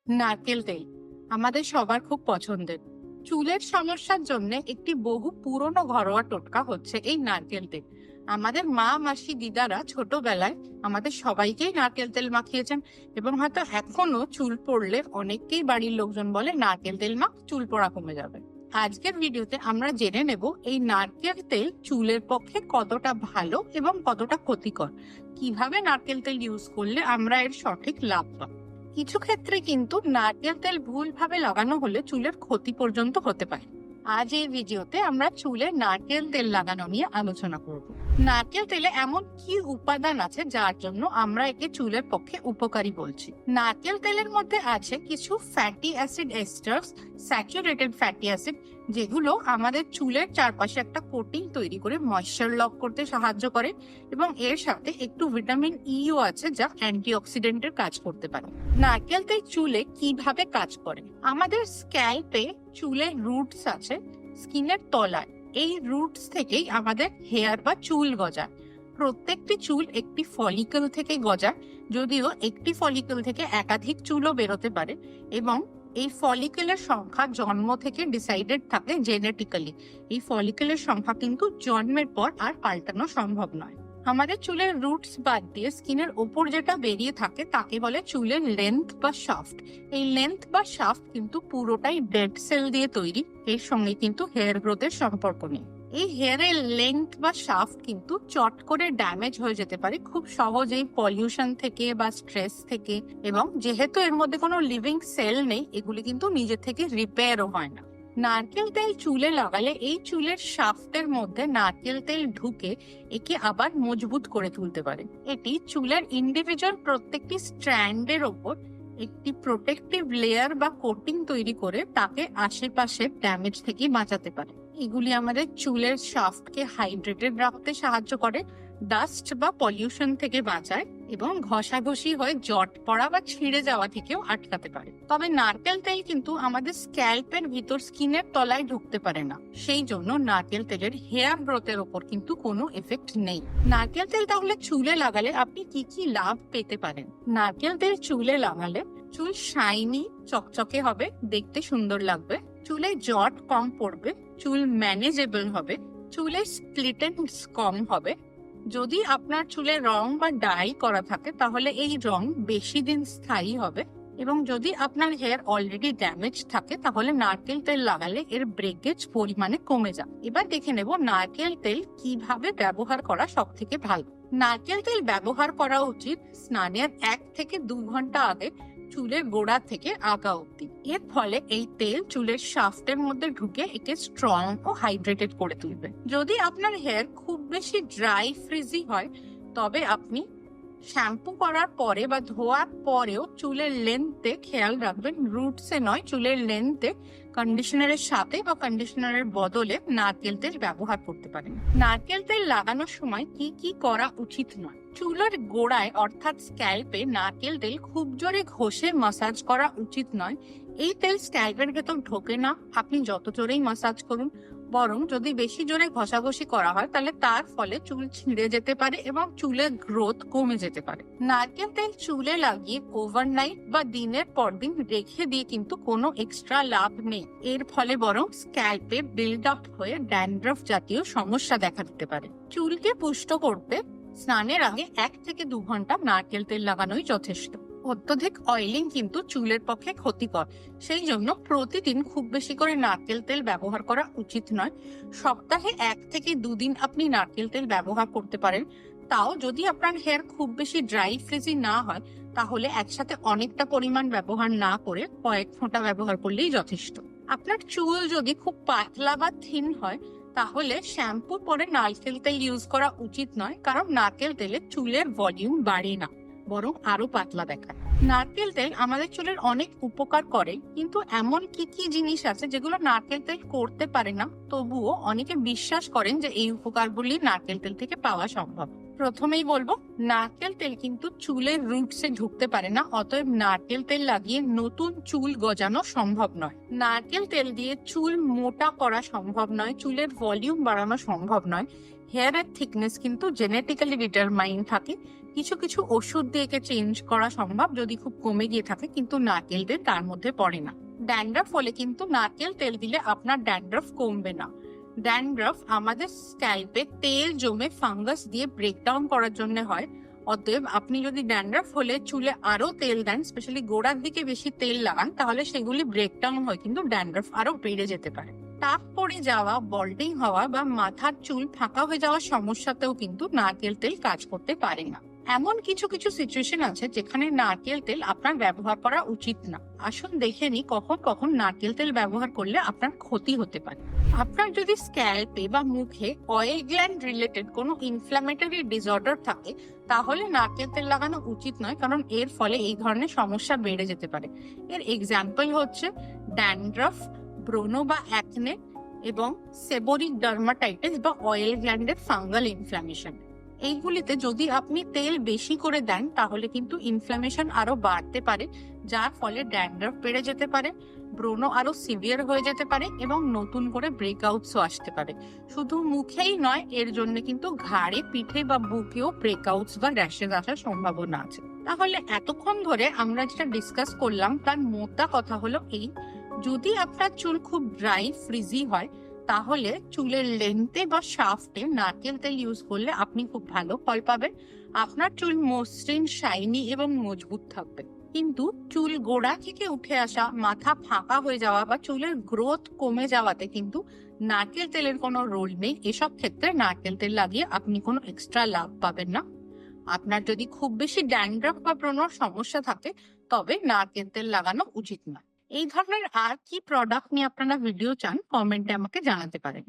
নারকেল তেল আমাদের সবার খুব পছন্দের। চুলের সমস্যার জন্য একটি বহু পুরনো ঘরোয়া টোটকা হচ্ছে এই নারকেল তেল। আমাদের মা মাসি দিদারা ছোটবেলায় আমাদের সবাইকেই নারকেল তেল মাখিয়েছেন এবং হয়তো এখনো চুল পড়লে অনেককেই বাড়ির লোকজন বলে নারকেল তেল মাখ, চুল পড়া কমে যাবে। আজকের ভিডিওতে আমরা জেনে নেব এই নারকেল তেল চুলের পক্ষে কতটা ভালো এবং কতটা ক্ষতিকর, কিভাবে নারকেল তেল ইউজ করলে আমরা এর সঠিক লাভ পাবো। কিছু ক্ষেত্রে কিন্তু নারকেল তেল ভুলভাবে লাগানো হলে চুলের ক্ষতি পর্যন্ত হতে পারে। আজ এই ভিডিওতে আমরা চুলে নারকেল তেল লাগানো নিয়ে আলোচনা করব। নারকেল তেলে এমন কি উপাদান আছে যার জন্য আমরা একে চুলের পক্ষে উপকারী বলছি? নারকেল তেলের মধ্যে আছে কিছু fatty acid esters, saturated fatty acid, যেগুলো আমাদের চুলের চারপাশে একটা কোটিং তৈরি করে ময়েশ্চার লক করতে সাহায্য করে এবং এর সাথে একটু ভিটামিন ইও আছে যা অ্যান্টিঅক্সিডেন্টের কাজ করতে পারে। নারকেল তেল চুলে কিভাবে কাজ করে? আমাদের স্ক্যাল্পে চুলের রুটস আছে, স্কিনের তলায়। এই রুটস থেকেই আমাদের হেয়ার বা চুল গজায়। প্রত্যেকটি চুল একটি ফলিকল থেকে গজায়, যদিও একটি ফলিকল থেকে একাধিক চুলও বেরোতে পারে এবং এই ফলিকলের সংখ্যা জন্ম থেকে ডিসাইডেড থাকে জেনেটিক্যালি। এই ফলিকলের সংখ্যা কিন্তু জন্মের পর আর পাল্টানো সম্ভব নয়। আমাদের চুলের রুটস বাদ দিয়ে স্কিনের ওপর যেটা বেরিয়ে থাকে তাকে বলে চুলের লেন্থ বা শাফট। এই লেন্থ বা শাফট কিন্তু পুরোটাই ডেড সেল দিয়ে তৈরি, এর সঙ্গে কিন্তু হেয়ার গ্রোথের সম্পর্ক নেই। এই হেয়ারের লেন্থ বা শাফট কিন্তু চট করে ড্যামেজ হয়ে যেতে পারে খুব সহজেই পলিউশন থেকে বা স্ট্রেস থেকে, এবং যেহেতু এর মধ্যে কোনো লিভিং সেল নেই, এগুলি কিন্তু নিজে থেকে রিপেয়ারও হয় না। নারকেল তেল চুলে লাগালে এই চুলের শাফটের মধ্যে নারকেল তেল ঢুকে একে আবার মজবুত করে তুলতে পারে। এটি চুলের ইন্ডিভিজুয়াল প্রত্যেকটি স্ট্র্যান্ডের ওপর একটি প্রোটেক্টিভ লেয়ার বা কোটিং তৈরি করে তাকে আশেপাশের ড্যামেজ থেকে বাঁচাতে পারে। এগুলি আমাদের চুলের শাফটকে হাইড্রেটেড রাখতে সাহায্য করে, ডাস্ট বা পলিউশন থেকে বাঁচায় এবং ঘষাঘষি হয়ে জট পড়া বা ছিঁড়ে যাওয়া থেকেও আটকাতে পারে। তবে নারকেল তেল কিন্তু আমাদের স্ক্যাল্পের ভিতর স্কিনের তলায় ঢুকতে পারে না, সেই জন্য নারকেল তেলের হেয়ার গ্রোথের ওপর কিন্তু কোনো এফেক্ট নেই। নারকেল তেল তাহলে চুলে লাগালে আপনি কি কি লাভ পেতে পারেন? নারকেল তেল চুলে লাগালে চুল শাইনি চকচকে হবে, দেখতে সুন্দর লাগবে, চুলে জট কম পড়বে, চুল ম্যানেজেবল হবে, চুলের স্প্লিটেন্স কম হবে। যদি আপনার চুলে রং বা ডাই করা থাকে তাহলে এই রং বেশি দিন স্থায়ী হবে, এবং যদি আপনার হেয়ার অলরেডি ড্যামেজ থাকে তাহলে নারকেল তেল লাগালে এর ব্রেকেজ পরিমাণে কমে যায়। এবার দেখে নেব নারকেল তেল কিভাবে ব্যবহার করা সব থেকে ভালো। নারকেল তেল ব্যবহার করা উচিত স্নানের 1 থেকে 2 ঘন্টা আগে, চুলের গোড়া থেকে আগা অব্দি। এর ফলে এই তেল চুলের শাফটের মধ্যে ঢুকে একে স্ট্রং ও হাইড্রেটেড করে তুলবে। যদি আপনার হেয়ার খুব বেশি ড্রাই ফ্রিজি হয় তবে আপনি শ্যাম্পু করার পরে বা ধোয়ার পরেও চুলের লেন্থে খেয়াল রাখবেন, রুটসে নয়, চুলের লেন্থে কন্ডিশনারের সাথে বা কন্ডিশনারের বদলে নারকেল তেল ব্যবহার করতে পারেন। নারকেল তেল লাগানোর সময় কি কি করা উচিত নয়? চুলের গোড়ায় অর্থাৎ স্ক্যাল্পে নারকেল তেল খুব জোরে ঘষে মাসাজ করা উচিত নয়। এই তেল স্ক্যাল্পের ভেতর ঢোকে না, আপনি যত জোরেই মাসাজ করুন। বরং যদি বেশি জোরে ঘষাঘষি করা হয় তাহলে তার ফলে চুল ছিঁড়ে যেতে পারে এবং চুলের গ্রোথ কমে যেতে পারে। নারকেল তেল চুলে লাগিয়ে ওভারনাইট বা দিনের পর দিন রেখে দিয়ে কিন্তু কোনো এক্সট্রা লাভ নেই। এর ফলে বরং স্ক্যাল্পে বিল্ড আপ হয়ে ড্যান্ড্রফ জাতীয় সমস্যা দেখা দিতে পারে। চুলকে পুষ্ট করতে স্নানের আগে 1 থেকে 2 ঘন্টা নারকেল তেল লাগানোই যথেষ্ট। অত্যধিক অয়েলিং কিন্তু চুলের পক্ষে ক্ষতিকর, সেই জন্য প্রতিদিন খুব বেশি করে নারকেল তেল ব্যবহার করা উচিত নয়। সপ্তাহে 1 থেকে 2 দিন আপনি নারকেল তেল ব্যবহার করতে পারেন, তাও যদি আপনার হেয়ার খুব বেশি ড্রাই ফ্রিজি না হয় তাহলে একসাথে অনেকটা পরিমাণ ব্যবহার না করে কয়েক ফোঁটা ব্যবহার করলেই যথেষ্ট। আপনার চুল যদি খুব পাতলা বা থিন হয় তাহলে শ্যাম্পুর পরে নারকেল তেল ইউজ করা উচিত নয়, কারণ নারকেল তেলে চুলের ভলিউম বাড়ে না, বরং আরো পাতলা দেখায়। নারকেল তেল আমাদের চুলের অনেক উপকার করে, কিন্তু এমন কি কি জিনিস আছে যেগুলো নারকেল তেল করতে পারে না, তবুও অনেকে বিশ্বাস করেন যে এই উপকারগুলি নারকেল তেল থেকে পাওয়া সম্ভব। প্রথমেই বলবো, নারকেল তেল কিন্তু চুলের রুটসে ঢুকতে পারে না, অতএব নারকেল তেল লাগিয়ে নতুন চুল গজানো সম্ভব নয়। নারকেল তেল দিয়ে চুল মোটা করা সম্ভব নয়, চুলের ভলিউম বাড়ানো সম্ভব নয়। হেয়ারের থিকনেস কিন্তু জেনেটিক্যালি ডিটারমাইন থাকে, কিছু কিছু ওষুধ দিয়ে একে চেঞ্জ করা সম্ভব যদি খুব কমে গিয়ে থাকে, কিন্তু নারকেল তেল তার মধ্যে পড়ে না। ড্যান্ড্রাফ হলে কিন্তু নারকেল তেল দিলে আপনার ড্যান্ড্রাফ কমবে না। ড্যান্ড্রাফ আমাদের স্ক্যাল্পে তেল জমে ফাঙ্গাস দিয়ে ব্রেকডাউন করার জন্য হয়। অতএব আপনি যদি ড্যান্ড্রাফ হলে চুলে আরো তেল দেন, স্পেশালি গোড়ার দিকে বেশি তেল লাগান, তাহলে সেগুলি ব্রেকডাউন হয়, কিন্তু ড্যান্ড্রাফ আরো বেড়ে যেতে পারে। টাক পড়ে যাওয়া, বল্ডিং হওয়া বা মাথার চুল ফাঁকা হয়ে যাওয়ার সমস্যাতেও কিন্তু নারকেল তেল কাজ করতে পারে না। এমন কিছু কিছু সিচুয়েশন আছে যেখানে নারকেল তেল আপনার ব্যবহার করা উচিত না। আসুন দেখে নি কখন কখন নারকেল তেল ব্যবহার করলে আপনার ক্ষতি হতে পারে। আপনার যদি স্ক্যাল্পে বা মুখে অয়েল গ্ল্যান্ড রিলেটেড কোনো ইনফ্ল্যামেটরি ডিসঅর্ডার থাকে, তাহলে নারকেল তেল লাগানো উচিত নয়, কারণ এর ফলে এই ধরনের সমস্যা বেড়ে যেতে পারে। এর এক্সাম্পল হচ্ছে ড্যান্ড্রাফ, ব্রোনো বা অ্যাকনে এবং সেবোরিক ডার্মাটাইটিস বা অয়েল গ্ল্যান্ডের ফাঙ্গাল ইনফ্ল্যামেশন। এইগুলিতে যদি আপনি তেল বেশি করে দেন, তাহলে কিন্তু ইনফ্ল্যামেশন আরো বাড়তে পারে, যার ফলে ড্যান্ড্রাফ বেড়ে যেতে পারে, ব্রণ আরো সিভিয়ার হয়ে যেতে পারে এবং নতুন করে ব্রেকআউটসও আসতে পারে। শুধু মুখেই নয়, এর জন্য কিন্তু ঘাড়ে, পিঠে বা বুকেও ব্রেকআউটস বা র্যাশেস আসার সম্ভাবনা আছে। তাহলে এতক্ষণ ধরে আমরা যেটা ডিসকাস করলাম তার মোদ্দা কথা হলো এই: যদি আপনার চুল খুব ড্রাই, ফ্রিজি হয়, তাহলে চুলের লেন্থে বা শাফটে নারকেল তেল ইউজ করলে আপনি খুব ভালো ফল পাবেন। আপনার চুল মসৃণ, শাইনি এবং মজবুত থাকবে। কিন্তু চুল গোড়া থেকে উঠে আসা, মাথা ফাঁকা হয়ে যাওয়া বা চুলের গ্রোথ কমে যাওয়াতে কিন্তু নারকেল তেলের কোনো রোল নেই। এসব ক্ষেত্রে নারকেল তেল লাগিয়ে আপনি কোনো এক্সট্রা লাভ পাবেন না। আপনার যদি খুব বেশি ড্যান্ড্রাফ বা ব্রণর সমস্যা থাকে, তবে নারকেল তেল লাগানো উচিত না। এই ধরনের আর কি প্রোডাক্ট নিয়ে আপনারা ভিডিও চান, কমেন্টে আমাকে জানাতে পারেন।